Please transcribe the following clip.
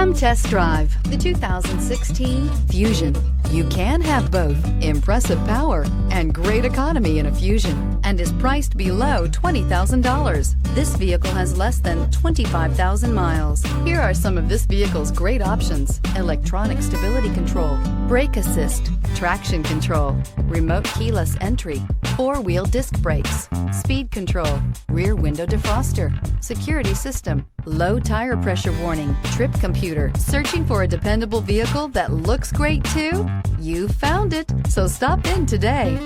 Come test drive the 2016 Fusion. You can have both impressive power and great economy in a Fusion, and is priced below $20,000. This vehicle has less than 25,000 miles. Here are some of this vehicle's great options: electronic stability control, brake assist, traction control, remote keyless entry, four-wheel disc brakes, speed control, rear window defroster, security system, low tire pressure warning, trip computer. Searching for a dependable vehicle that looks great too? You found it, so stop in today.